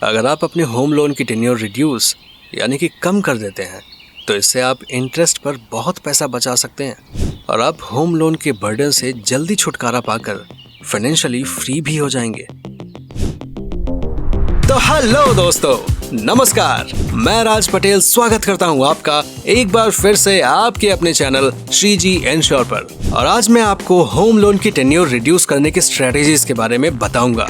अगर आप अपने होम लोन की टेन्योर रिड्यूस यानी कि कम कर देते हैं तो इससे आप इंटरेस्ट पर बहुत पैसा बचा सकते हैं और आप होम लोन के बर्डन से जल्दी छुटकारा पाकर फाइनेंशियली फ्री भी हो जाएंगे। तो हेलो दोस्तों, नमस्कार। मैं राज पटेल स्वागत करता हूं आपका एक बार फिर से आपके अपने चैनल श्रीजी इंश्योर पर। और आज मैं आपको होम लोन की टेन्योर रिड्यूस करने की स्ट्रेटेजीज के बारे में बताऊंगा।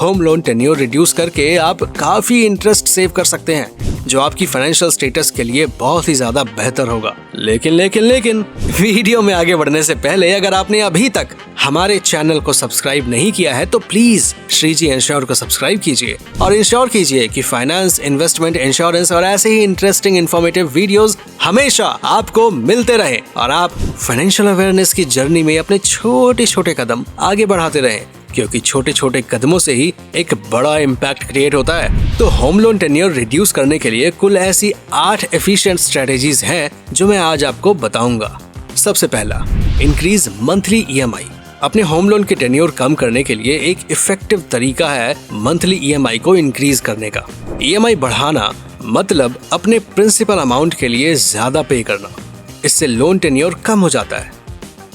होम लोन टेन्योर रिड्यूस करके आप काफी इंटरेस्ट सेव कर सकते हैं जो आपकी फाइनेंशियल स्टेटस के लिए बहुत ही ज्यादा बेहतर होगा। लेकिन वीडियो में आगे बढ़ने से पहले अगर आपने अभी तक हमारे चैनल को सब्सक्राइब नहीं किया है तो प्लीज श्रीजी इंश्योर को सब्सक्राइब कीजिए और इंश्योर कीजिए कि फाइनेंस, इन्वेस्टमेंट, इंश्योरेंस और ऐसे ही इंटरेस्टिंग इन्फॉर्मेटिव वीडियोस हमेशा आपको मिलते रहे और आप फाइनेंशियल अवेयरनेस की जर्नी में अपने छोटे छोटे कदम आगे बढ़ाते रहें, क्योंकि छोटे छोटे कदमों से ही एक बड़ा इम्पैक्ट क्रिएट होता है। तो होम लोन टेन्योर रिड्यूस करने के लिए कुल ऐसी 8 एफिशिएंट स्ट्रेटेजीज हैं जो मैं आज आपको बताऊंगा। सबसे पहला, इंक्रीज मंथली ईएमआई। अपने होम लोन के टेन्योर कम करने के लिए एक इफेक्टिव तरीका है मंथली ईएमआई को इंक्रीज करने का। ईएमआई बढ़ाना मतलब अपने प्रिंसिपल अमाउंट के लिए ज्यादा पे करना। इससे लोन टेन्योर कम हो जाता है।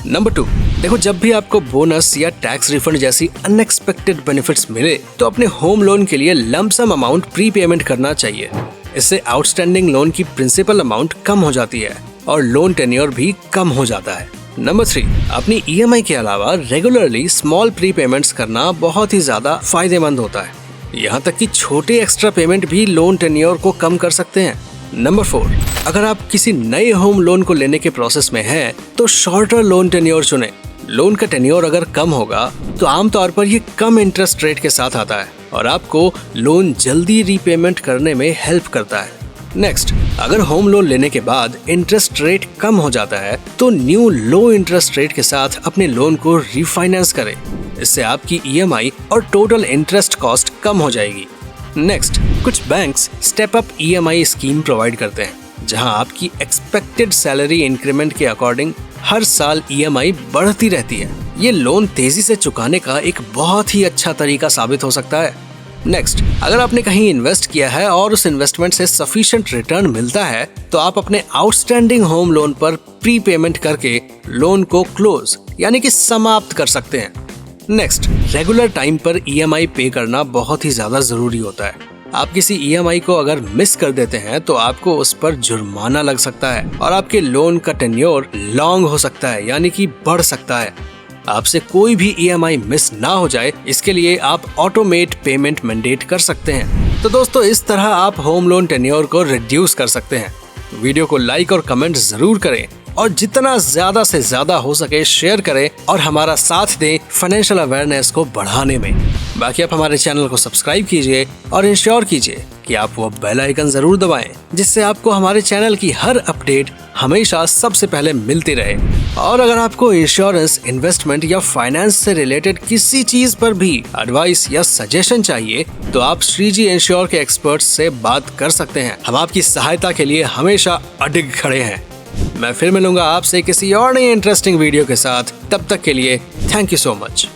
नंबर 2, देखो, जब भी आपको बोनस या टैक्स रिफंड जैसी अनएक्सपेक्टेड बेनिफिट्स मिले तो अपने होम लोन के लिए लमसम अमाउंट प्री पेमेंट करना चाहिए। इससे आउटस्टैंडिंग लोन की प्रिंसिपल अमाउंट कम हो जाती है और लोन टेन्योर भी कम हो जाता है। नंबर 3, अपनी ईएमआई के अलावा रेगुलरली स्मॉल प्री पेमेंट्स करना बहुत ही ज्यादा फायदेमंद होता है। यहाँ तक कि छोटे एक्स्ट्रा पेमेंट भी लोन टेन्योर को कम कर सकते हैं। नंबर 4, अगर आप किसी नए होम लोन को लेने के प्रोसेस में हैं तो शॉर्टर लोन टेन्योर चुनें। लोन का टेन्योर अगर कम होगा तो आमतौर पर ये कम इंटरेस्ट रेट के साथ आता है और आपको लोन जल्दी रीपेमेंट करने में हेल्प करता है। नेक्स्ट, अगर होम लोन लेने के बाद इंटरेस्ट रेट कम हो जाता है तो न्यू लो इंटरेस्ट रेट के साथ अपने लोन को रीफाइनेंस करें। इससे आपकी ईएमआई और टोटल इंटरेस्ट कॉस्ट कम हो जाएगी। नेक्स्ट, कुछ banks step up EMI scheme provide करते हैं जहां आपकी एक्सपेक्टेड सैलरी इंक्रीमेंट के अकॉर्डिंग हर साल ईएमआई बढ़ती रहती है। ये लोन तेजी से चुकाने का एक बहुत ही अच्छा तरीका साबित हो सकता है। नेक्स्ट, अगर आपने कहीं इन्वेस्ट किया है और उस इन्वेस्टमेंट से सफिशिएंट रिटर्न मिलता है तो आप अपने आउटस्टैंडिंग होम लोन पर प्री पेमेंट करके लोन को क्लोज यानी कि समाप्त कर सकते हैं। नेक्स्ट, रेगुलर टाइम पर ईएमआई पे करना बहुत ही ज्यादा जरूरी होता है। आप किसी ईएमआई को अगर मिस कर देते हैं तो आपको उस पर जुर्माना लग सकता है और आपके लोन का टेन्योर लॉन्ग हो सकता है यानी कि बढ़ सकता है। आपसे कोई भी ईएमआई मिस ना हो जाए इसके लिए आप ऑटोमेट पेमेंट मैंडेट कर सकते हैं। तो दोस्तों, इस तरह आप होम लोन टेन्योर को रिड्यूस कर सकते हैं। वीडियो को लाइक और कमेंट जरूर करें और जितना ज्यादा से ज्यादा हो सके शेयर करें और हमारा साथ दें फाइनेंशियल अवेयरनेस को बढ़ाने में। बाकी आप हमारे चैनल को सब्सक्राइब कीजिए और इंश्योर कीजिए कि आप वो बेल आइकन जरूर दबाएं जिससे आपको हमारे चैनल की हर अपडेट हमेशा सबसे पहले मिलती रहे। और अगर आपको इंश्योरेंस, इन्वेस्टमेंट या फाइनेंस से रिलेटेड किसी चीज पर भी एडवाइस या सजेशन चाहिए तो आप श्रीजी इंश्योर के एक्सपर्ट्स से बात कर सकते हैं। हम आपकी सहायता के लिए हमेशा अडिग खड़े हैं। मैं फिर मिलूंगा आपसे किसी और नई इंटरेस्टिंग वीडियो के साथ। तब तक के लिए थैंक यू सो मच।